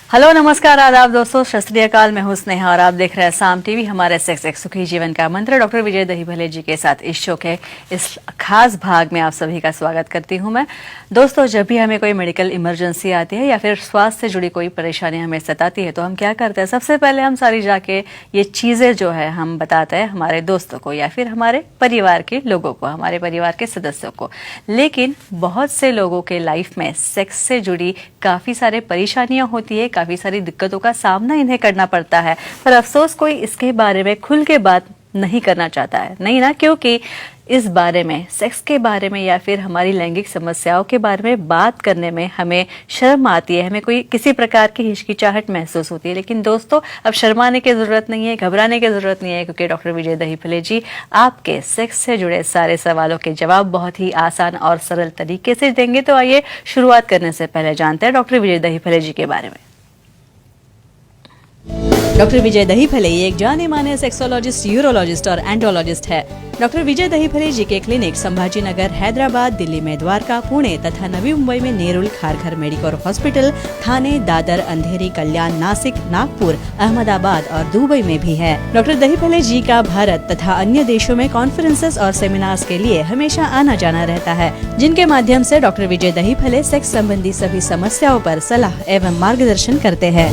Hello नमस्कार आदाब दोस्तों, सत श्री अकाल। मैं हूं स्नेहा और आप देख रहे हैं साम टीवी। हमारे सेक्स एक सुखी जीवन का मंत्र डॉक्टर विजय दहीभले जी के साथ इस शो के इस खास भाग में आप सभी का स्वागत करती हूं मैं। दोस्तों, जब भी हमें कोई मेडिकल इमरजेंसी आती है या फिर स्वास्थ्य से जुड़ी कोई परेशानी हमें सताती है तो हम क्या करते हैं, सबसे पहले हम सारी जाके ये चीजें जो है हम बताते हैं हमारे दोस्तों को या फिर हमारे परिवार के लोगों को, हमारे परिवार के सदस्यों को। लेकिन बहुत से लोगों के लाइफ में सेक्स से जुड़ी काफी सारे परेशानियां होती है, काफी सारी दिक्कतों का सामना इन्हें करना पड़ता है, पर अफसोस कोई इसके बारे में खुल के बात नहीं करना चाहता है। नहीं ना, क्योंकि इस बारे में, सेक्स के बारे में या फिर हमारी लैंगिक समस्याओं के बारे में बात करने में हमें शर्म आती है, हमें कोई किसी प्रकार की हिचकिचाहट महसूस होती है। लेकिन दोस्तों, अब शर्माने की जरूरत नहीं है, घबराने की जरूरत नहीं है, क्योंकि डॉक्टर विजय दहीभले जी आपके सेक्स से जुड़े सारे सवालों के जवाब बहुत ही आसान और सरल तरीके से देंगे। तो आइए शुरुआत करने से पहले जानते हैं डॉक्टर विजय दहीभले जी के बारे में। डॉक्टर विजय दहीभले एक जाने माने सेक्सोलॉजिस्ट, यूरोलॉजिस्ट और एंडोलॉजिस्ट है। डॉक्टर विजय दहीभले जी के क्लिनिक संभाजी नगर, हैदराबाद, दिल्ली में द्वारका, पुणे तथा नवी मुंबई में नेरुल, खारघर मेडिकोर हॉस्पिटल, थाने, दादर, अंधेरी, कल्याण, नासिक, नागपुर, अहमदाबाद और दुबई में भी है। डॉक्टर दहीभले जी का भारत तथा अन्य देशों में कॉन्फ्रेंसेस और सेमिनार्स के लिए हमेशा आना जाना रहता है, जिनके माध्यम से डॉक्टर विजय दहीभले सेक्स संबंधी सभी समस्याओं पर सलाह एवं मार्गदर्शन करते हैं।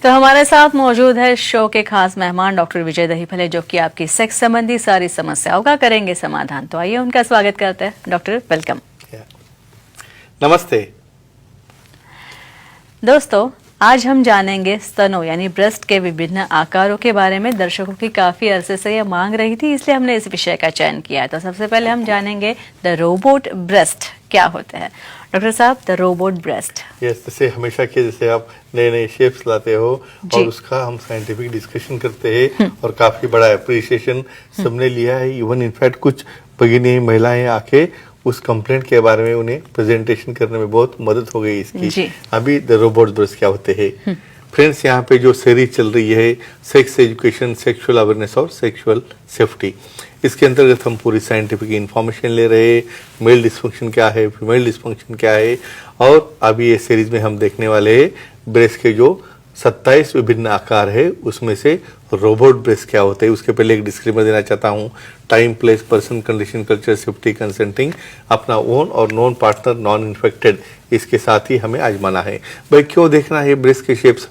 तो हमारे साथ मौजूद है शो के खास मेहमान डॉक्टर विजय दहीभले, जो कि आपकी सेक्स संबंधी सारी समस्याओं का करेंगे समाधान। तो आइए उनका स्वागत करते हैं। Doctor, welcome. नमस्ते दोस्तों, आज हम जानेंगे स्तनों यानी ब्रेस्ट के विभिन्न आकारों के बारे में। दर्शकों की काफी अरसे से यह मांग रही थी, इसलिए हमने इस विषय का चयन किया है। तो सबसे पहले हम जानेंगे द रोबोट ब्रेस्ट क्या होता है। डॉक्टर साहब, द रोबोट ब्रेस्ट। यस, जैसे हमेशा के जैसे आप नए नए शेप्स लाते हो और उसका हम साइंटिफिक डिस्कशन करते हैं और काफी बड़ा अप्रिसिएशन सबने लिया है। इवन इनफैक्ट कुछ भगिनी महिलाएं आके उस कंप्लेंट के बारे में उन्हें प्रेजेंटेशन करने में बहुत मदद हो गई इसकी। अभी द रोबोट ब्रेस्ट क्या होते हैं फ्रेंड्स, यहाँ पे जो सीरीज चल रही है सेक्स एजुकेशन, सेक्सुअल अवेयरनेस और सेक्सुअल सेफ्टी, इसके अंतर्गत हम पूरी साइंटिफिक इंफॉर्मेशन ले रहे हैं। मेल डिस्फंक्शन क्या है, फीमेल डिस्फंक्शन क्या है, और अभी ये सीरीज में हम देखने वाले हैं ब्रेस्ट के जो 27 विभिन्न आकार है उसमें से रोबोट ब्रेस्ट क्या होते हैं। उसके पहले एक डिस्क्लेमर देना चाहता हूँ। Time, place, person, condition, culture, safety, consenting, अपना ओन और नॉन पार्टनर, नॉन इन्फेक्टेड, इसके साथ ही हमें आजमाना है। भाई क्यों देखना है ब्रेस्ट के शेप्स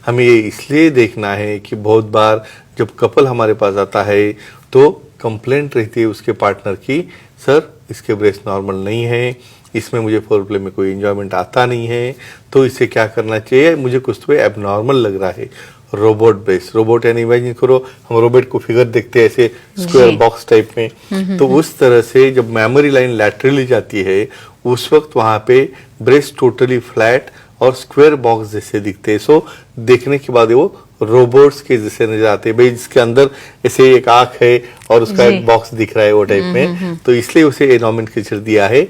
हमें ये इसलिए देखना है कि बहुत बार जब कपल हमारे पास आता है तो कंप्लेंट रहती है उसके पार्टनर की, सर इसके ब्रेस्ट नॉर्मल नहीं है, इसमें मुझे फोरप्ले में कोई एंजॉयमेंट आता नहीं है, तो इसे क्या करना चाहिए, मुझे कुछ तो एबनॉर्मल लग रहा है। रोबोट ब्रेस्ट, रोबोट यानी इमेजिन करो हम रोबोट को फिगर देखते हैं ऐसे स्क्वायर बॉक्स टाइप में, तो उस तरह से जब मेमोरी लाइन लैटरली जाती है उस वक्त वहां पे ब्रेस्ट टोटली फ्लैट और स्क्वायर बॉक्स जैसे दिखते हैं। सो देखने के बाद वो रोबोट्स के जैसे नजर आते हैं, भाई जिसके अंदर ऐसे एक आंख है और उसका एक बॉक्स दिख रहा है वो टाइप में, तो इसलिए उसे ये नॉमेनक्लेचर दिया है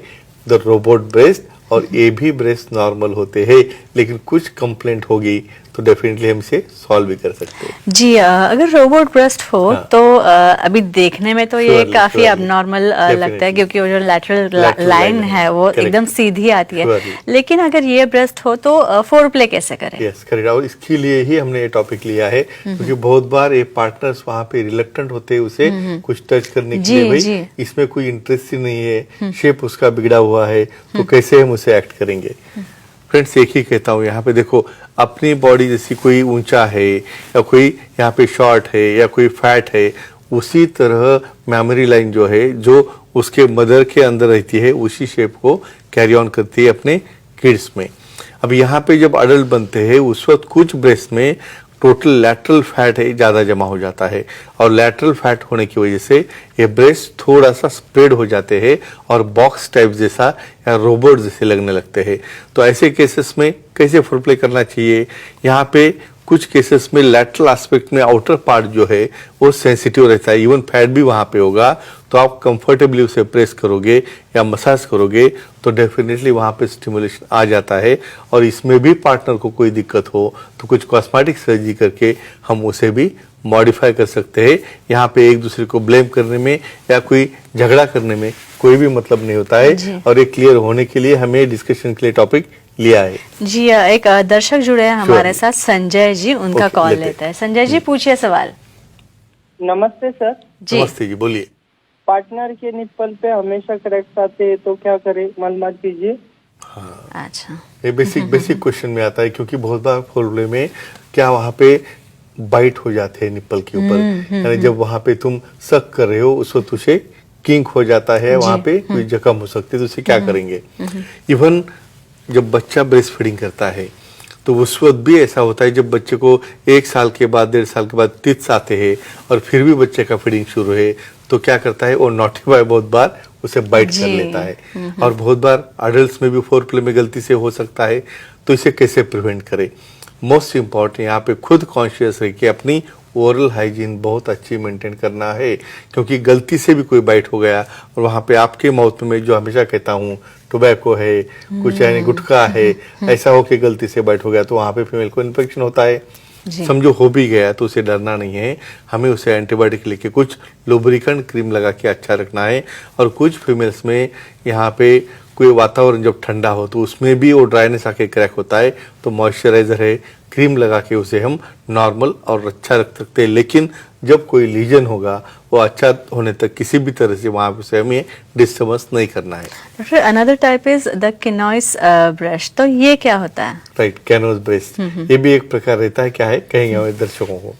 द रोबोट ब्रेस्ट। और ये भी ब्रेस्ट नॉर्मल होते हैं, लेकिन कुछ कंप्लेंट होगी तो डेफिनेटली हम इसे सॉल्व भी कर सकते हैं। जी, अगर रोबोट ब्रेस्ट हो तो अभी देखने में तो ये काफी अबनॉर्मल लगता है, क्योंकि वो जो लैटरल लाइन है वो एकदम सीधी आती है। लेकिन अगर ये ब्रेस्ट हो तो फोरप्ले कैसे करें? Yes, correct. और इसके लिए ही हमने ये टॉपिक लिया है, क्योंकि बहुत बार ये पार्टनर्स वहाँ पे रिलक्टेंट होते हैं उसे कुछ टच करने के लिए। भाई इसमें कोई इंटरेस्ट ही नहीं है, शेप उसका बिगड़ा हुआ है, तो कैसे हम उसे एक्ट करेंगे। फ्रेंड्स, एक ही कहता हूँ, यहाँ पे देखो, अपनी बॉडी जैसी कोई ऊंचा है या कोई यहाँ पे शॉर्ट है या कोई फैट है, उसी तरह मेमोरी लाइन जो है जो उसके मदर के अंदर रहती है उसी शेप को कैरी ऑन करती है अपने किड्स में। अब यहाँ पे जब अडल्ट बनते हैं उस वक्त कुछ ब्रेस्ट में टोटल लैटरल फैट है ज़्यादा जमा हो जाता है, और लैटरल फैट होने की वजह से ये ब्रेस्ट थोड़ा सा स्प्रेड हो जाते हैं और बॉक्स टाइप जैसा या रोबोट जैसे लगने लगते हैं। तो ऐसे केसेस में कैसे फोरप्ले करना चाहिए, यहाँ पे कुछ केसेस में लैटरल एस्पेक्ट में आउटर पार्ट जो है वो सेंसिटिव रहता है, इवन फैट भी वहाँ पे होगा, तो आप कंफर्टेबली उसे प्रेस करोगे या मसाज करोगे तो डेफिनेटली वहाँ पे स्टिमुलेशन आ जाता है। और इसमें भी पार्टनर को कोई दिक्कत हो तो कुछ कॉस्मेटिक सर्जरी करके हम उसे भी मॉडिफाई कर सकते हैं। यहाँ पे एक दूसरे को ब्लेम करने में या कोई झगड़ा करने में कोई भी मतलब नहीं होता है। और ये क्लियर होने के लिए हमें डिस्कशन के लिए टॉपिक लिया है। जी एक दर्शक जुड़े हैं हमारे साथ, संजय जी, उनका ओके, कॉल लेते लेते हैं। संजय जी पूछिए सवाल। नमस्ते सर। जी नमस्ते जी, बोलिए। पार्टनर के निप्पल पे हमेशा क्रैक्स आते हैं तो क्या करें, मालूमात कीजिए। अच्छा। ये बेसिक क्वेश्चन में आता है, क्योंकि बहुत बार प्रॉब्लम में क्या वहाँ पे बाइट हो जाते हैं निप्पल के ऊपर, यानी जब वहाँ पे तुम सक कर रहे हो उस वक्त उसे किंक हो जाता है, वहाँ पे कोई जख्म हो सकती है, तो उसे क्या करेंगे। इवन जब बच्चा ब्रेस्ट फीडिंग करता है तो उस वक्त भी ऐसा होता है, जब बच्चे को 1 साल के बाद 1.5 साल के बाद टिट्स आते हैं और फिर भी बच्चे का फीडिंग शुरू है, तो क्या करता है वो नॉटी बॉय बहुत बार उसे बाइट कर लेता है। और बहुत बार अडल्ट में भी फोर प्ले में गलती से हो सकता है, तो इसे कैसे प्रिवेंट करें। मोस्ट इम्पॉर्टेंट यहाँ पे खुद कॉन्शियस रह के अपनी ओरल हाइजीन बहुत अच्छी मेंटेन करना है, क्योंकि गलती से भी कोई बाइट हो गया और वहाँ पे आपके माउथ में, जो हमेशा कहता हूँ, टोबैको है, कुछ यानी गुटखा है, ऐसा हो कि गलती से बाइट हो गया, तो वहाँ पे फीमेल को इन्फेक्शन होता है। समझो हो भी गया तो उसे डरना नहीं है, हमें उसे एंटीबायोटिक लेके कुछ लुब्रिकेंट क्रीम लगा के अच्छा रखना है। और कुछ फीमेल्स में यहाँ पे कोई वातावरण जब ठंडा हो तो उसमें भी वो ड्राइनेस आके क्रैक होता है, तो मॉइस्चराइजर है, क्रीम लगा के उसे हम नॉर्मल और अच्छा रख सकते हैं। लेकिन जब कोई लीजन होगा वो अच्छा होने तक किसी भी तरह से वहां पे से हमें डिस्टर्बेंस नहीं करना है। Doctor, another type is the किनोइस ब्रेस्ट, तो ये क्या होता है? राइट, कैनोज ब्रेस्ट, ये भी एक प्रकार रहता है। क्या है कहेंगे हमारे दर्शकों को।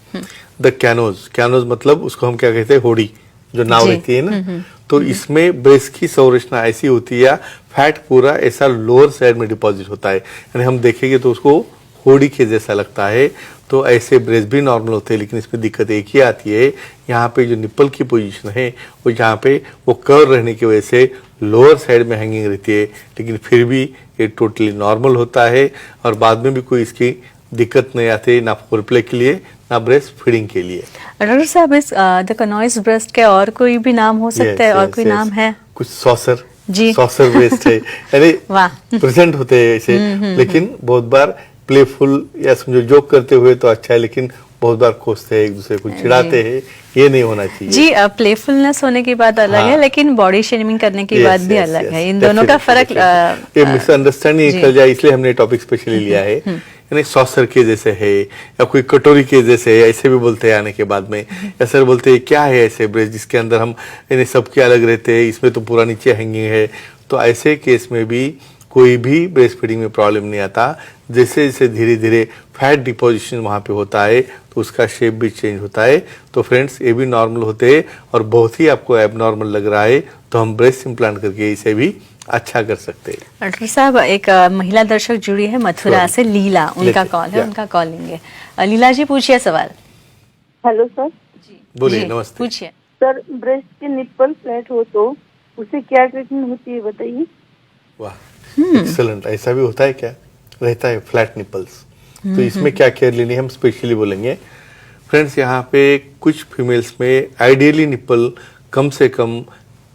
द कैनोज मतलब उसको हम क्या कहते हैं, होड़ी जो नाव रहती है ना, तो इसमें ब्रेस्ट की संरचना ऐसी होती है, या फैट पूरा ऐसा लोअर साइड में डिपॉजिट होता है, यानी हम देखेंगे तो उसको होड़ी के जैसा लगता है। तो ऐसे ब्रेस्ट भी नॉर्मल होते हैं, लेकिन इसमें दिक्कत एक ही आती है, यहाँ पे जो निप्पल की पोजीशन है वो जहाँ पे वो कर्व रहने की वजह से लोअर साइड में हैंगिंग रहती है, लेकिन फिर भी ये टोटली नॉर्मल होता है और बाद में भी कोई इसकी दिक्कत नहीं आती, ना फोरप्ले के लिए ना ब्रेस्ट फीडिंग के लिए। डॉक्टर साहब, इस द किनोइस ब्रेस्ट के और कोई भी नाम हो सकता है? और कोई नाम है? कुछ सॉसर जी सॉसर ब्रेस्ट है, यानी वाह। प्रेजेंट होते हैं ऐसे, लेकिन बहुत बार प्लेफुल या समझो जोक करते हुए तो अच्छा है, लेकिन बहुत बार कोसते हैं, एक दूसरे को चिढ़ाते हैं, ये नहीं होना चाहिए। जी प्लेफुलनेस होने की बात अलग है, लेकिन बॉडी शेमिंग करने की बात भी अलग है। इन दोनों का फर्क ये मिसअंडरस्टैंडिंग निकल जाए, इसलिए हमने टॉपिक स्पेशली लिया है। यानी सॉसर के जैसे है या कोई कटोरी के जैसे है, ऐसे भी बोलते हैं आने के बाद में, या सर बोलते हैं क्या है ऐसे ब्रेस्ट जिसके अंदर हम यानी सबके अलग रहते हैं, इसमें तो पूरा नीचे हैंगिंग है। तो ऐसे केस में भी कोई भी ब्रेस्ट फीडिंग में प्रॉब्लम नहीं आता। जैसे जैसे धीरे धीरे फैट डिपोजिशन वहाँ पे होता है तो उसका शेप भी चेंज होता है। तो फ्रेंड्स, ये भी नॉर्मल होते हैं, और बहुत ही आपको एबनॉर्मल लग रहा है तो हम ब्रेस्ट इम्प्लांट करके इसे भी अच्छा कर सकते हैं। डॉक्टर साहब, एक महिला दर्शक जुड़ी है मथुरा से, लीला, उनका कॉल है, उनका कॉल लेंगे। लीला जी पूछिए सवाल। Hello sir. बोलिए। जी, नमस्ते। पूछिए। सर, ब्रेस्ट के निप्पल फ्लैट हो तो उसे क्या ट्रीटमेंट होती है, बताइए। वाह, एक्सीलेंट। ऐसा भी होता है क्या, रहता है फ्लैट निपल्स, तो इसमें क्या केयर लेनी है हम स्पेशली बोलेंगे। फ्रेंड्स, यहाँ पे कुछ फीमेल्स में आइडियली निपल कम से कम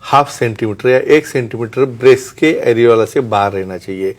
0.5 सेंटीमीटर या 1 सेंटीमीटर ब्रेस्ट के एरियोला से बाहर रहना चाहिए,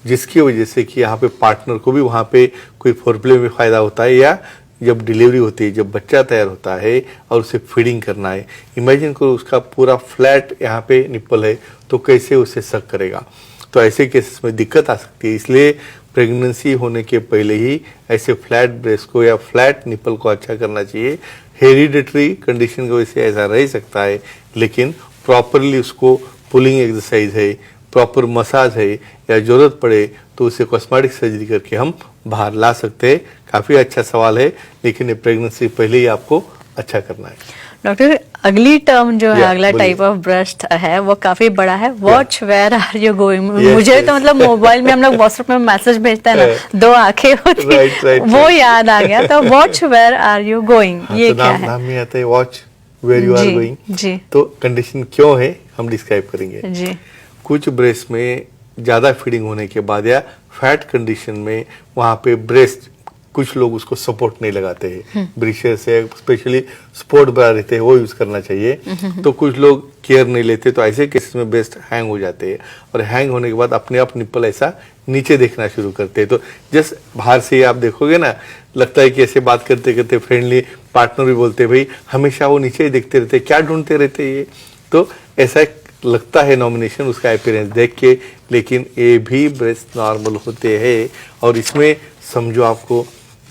जिसकी वजह से कि यहाँ पे पार्टनर को भी वहाँ पे कोई फोरप्ले में फायदा होता है, या जब डिलीवरी होती है, जब बच्चा तैयार होता है और उसे फीडिंग करना है, इमेजिन करो उसका पूरा फ्लैट यहाँ पे निप्पल है, तो कैसे उसे सक करेगा। तो ऐसे केसेस में दिक्कत आ सकती है, इसलिए प्रेगनेंसी होने के पहले ही ऐसे फ्लैट ब्रेस्ट को या फ्लैट निप्पल को अच्छा करना चाहिए। हेरिडिटरी कंडीशन की वजह से ऐसा रह सकता है, लेकिन प्रॉपरली उसको पुलिंग एक्सरसाइज है, प्रॉपर मसाज है, या जरूरत पड़े तो उसे कॉस्मेटिक सर्जरी करके हम बाहर ला सकते हैं। काफी अच्छा सवाल है, लेकिन ये प्रेगनेंसी पहले ही आपको अच्छा करना है। डॉक्टर, अगली टर्म जो है, अगला बोलिए। टाइप ऑफ ब्रेस्ट है, वो काफी बड़ा है। Watch where are you going. Yes, मुझे yes. तो मतलब मोबाइल में हम लोग व्हाट्सएप में मैसेज भेजते हैं ना, 2 आंखें होती हैं, Right, वो याद आ गया। तो watch where are you going, ये तो क्या है? नाम में आता है वॉच वेयर यू आर जी, गोइंग। जी। तो कंडीशन क्यों है हम डिस्क्राइब करेंगे। जी कुछ ब्रेस्ट में ज्यादा फीडिंग होने के बाद या फैट कंडीशन में वहां पे ब्रेस्ट, कुछ लोग उसको सपोर्ट नहीं लगाते हैं, ब्रीशर से स्पेशली स्पोर्ट ब्रा रहते हैं वो यूज करना चाहिए। तो कुछ लोग केयर नहीं लेते, तो ऐसे केसेस में ब्रेस्ट हैंग हो जाते हैं, और हैंग होने के बाद अपने आप निप्पल ऐसा नीचे देखना शुरू करते हैं। तो जस्ट बाहर से ही आप देखोगे ना, लगता है कि ऐसे बात करते करते फ्रेंडली पार्टनर भी बोलते हैं भाई हमेशा वो नीचे ही देखते रहते, क्या ढूंढते रहते ये। तो ऐसा लगता है नॉमिनेशन उसका अपीयरेंस देख के, लेकिन ये भी ब्रेस्ट नॉर्मल होते हैं और इसमें समझो आपको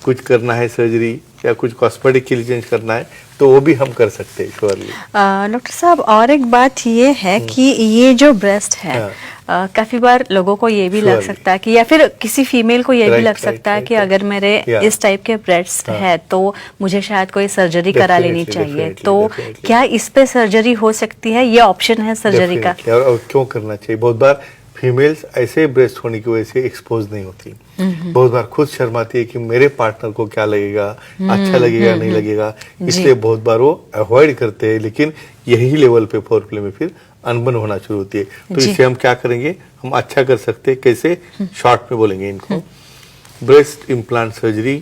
कुछ करना है सर्जरी या कुछ कॉस्मेटिक के लिए चेंज करना है तो वो भी हम कर सकते हैं श्योरली। डॉक्टर साहब और एक बात ये है कि ये जो ब्रेस्ट है काफी बार लोगों को ये भी लग Surely. सकता है कि या फिर किसी फीमेल को ये भी Right, लग right, सकता है right, कि right. अगर मेरे Yeah. इस टाइप के ब्रेस्ट है तो मुझे शायद कोई सर्जरी करा लेनी Definitely, चाहिए। definitely, तो definitely. क्या इस पे सर्जरी हो सकती है? ये ऑप्शन है सर्जरी का? Definitely. और क्यों करना चाहिए? बहुत बार फीमेल्स ऐसे ब्रेस्ट होने की वजह से एक्सपोज नहीं होती, बहुत बार खुद शर्माती है कि मेरे पार्टनर को क्या लगेगा, अच्छा लगेगा नहीं लगेगा, इसलिए बहुत बार वो अवॉइड करते हैं। लेकिन यही लेवल पे फोरप्ले में फिर अनबन होना शुरू होती है। तो इसे हम क्या करेंगे, हम अच्छा कर सकते हैं। कैसे? शॉर्ट में बोलेंगे इनको, breast implant surgery,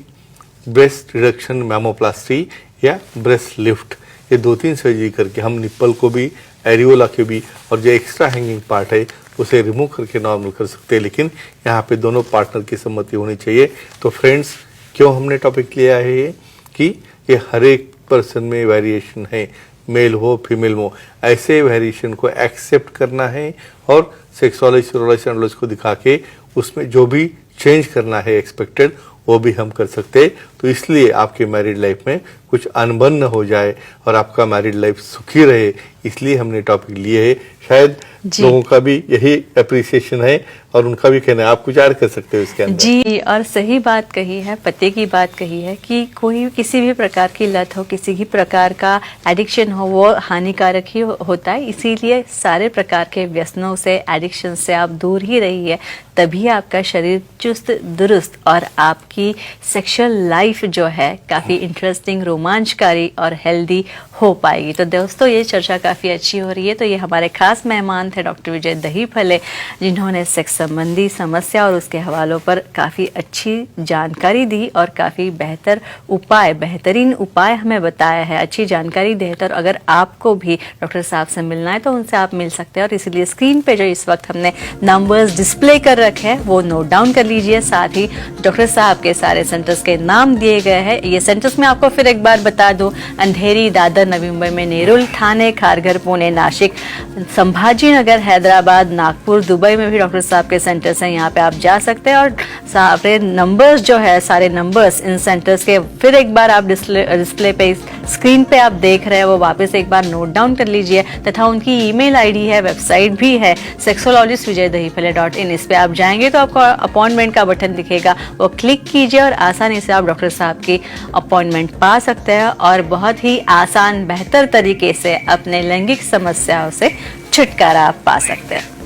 breast reduction mammoplasty या ब्रेस्ट लिफ्ट, ये 2-3 सर्जरी करके हम निप्पल को भी, एरियोला के भी, और जो एक्स्ट्रा हैंगिंग पार्ट है उसे रिमूव करके नॉर्मल कर सकते हैं। लेकिन यहाँ पे दोनों पार्टनर की सम्मति होनी चाहिए। तो फ्रेंड्स, क्यों हमने टॉपिक लिया है ये कि ये हर एक पर्सन में वेरिएशन है, मेल हो फीमेल हो, ऐसे वेरिएशन को एक्सेप्ट करना है और सेक्सोलॉजी सीरोलॉजी एंडोलॉजी को दिखा के उसमें जो भी चेंज करना है एक्सपेक्टेड वो भी हम कर सकते हैं। तो इसलिए आपके मैरिड लाइफ में कुछ अनबन न हो जाए और आपका मैरिड लाइफ सुखी रहे, इसलिए हमने टॉपिक लिए है। शायद लोगों का भी यही अप्रिसिएशन है और उनका भी कहना है। आप कुछ ऐड कर सकते हो इसके अंदर? जी, और सही बात कही है, पते की बात कही है कि कोई किसी भी प्रकार की लत हो, किसी भी प्रकार का एडिक्शन हो, वो हानिकारक ही होता है। इसीलिए सारे प्रकार के व्यसनों से, एडिक्शन से आप दूर ही रहिए, तभी आपका शरीर चुस्त दुरुस्त और आपकी सेक्सुअल लाइफ जो है काफ़ी इंटरेस्टिंग, रोमांचकारी और हेल्दी हो पाएगी। तो दोस्तों, ये चर्चा काफ़ी अच्छी हो रही है। तो ये हमारे खास मेहमान थे डॉक्टर विजय दहीफले, जिन्होंने सेक्स संबंधी समस्या और उसके हवालों पर काफ़ी अच्छी जानकारी दी और काफ़ी बेहतरीन उपाय हमें बताया है, अच्छी जानकारी दी है। तो अगर आपको भी डॉक्टर साहब से मिलना है तो उनसे आप मिल सकते हैं, और इसलिए स्क्रीन पे जो इस वक्त हमने नंबर्स डिस्प्ले कर रखे हैं वो नोट डाउन कर लीजिए। साथ ही डॉक्टर साहब के सारे सेंटर्स के नाम दिए गए हैं। ये सेंटर्स में आपको फिर एक बार बता दूं, अंधेरी, दादर, नवी मुंबई में नेरुल, ठाणे, खारघर, पुणे, नासिक, संभाजी नगर, हैदराबाद, नागपुर, दुबई में भी डॉक्टर साहब के सेंटर्स हैं। यहाँ पे आप जा सकते हैं और सारे नंबर्स जो है, सारे नंबर्स इन सेंटर्स के फिर एक बार आप डिस्प्ले पे, स्क्रीन पे आप देख रहे हैं, वो वापस एक बार नोट डाउन कर लीजिए। तथा उनकी ईमेल आईडी है, वेबसाइट भी है, sexologistvijaydahipale.in। इस पे आप जाएंगे तो आपको अपॉइंटमेंट का बटन दिखेगा, वो क्लिक कीजिए और आसानी से आप डॉक्टर साहब की अपॉइंटमेंट पा सकते हैं और बहुत ही आसान, बेहतर तरीके से अपने लैंगिक समस्याओं से छुटकारा आप पा सकते हैं।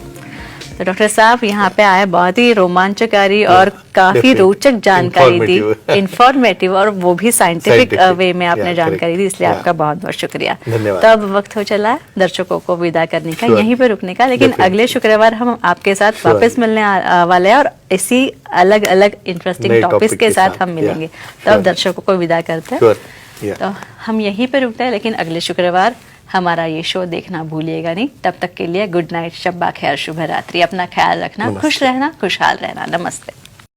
तो डॉक्टर साहब यहाँ पे आए, बहुत ही रोमांचकारी और काफी रोचक जानकारी दी, इंफॉर्मेटिव, और वो भी साइंटिफिक वे में आपने जानकारी दी, इसलिए आपका बहुत बहुत शुक्रिया। धन्यवाद। तो अब वक्त हो चला है दर्शकों को विदा करने का, यहीं पे रुकने का, लेकिन अगले शुक्रवार हम आपके साथ वापस मिलने वाले हैं और इसी अलग अलग इंटरेस्टिंग टॉपिक्स के साथ हम मिलेंगे। तो अब दर्शकों को विदा करते हैं। तो हम यहीं पे रुकते हैं, लेकिन अगले शुक्रवार हमारा ये शो देखना भूलिएगा नहीं। तब तक के लिए गुड नाइट, शब्बा खैर, शुभ रात्रि, अपना ख्याल रखना, खुश रहना, खुशहाल रहना। नमस्ते।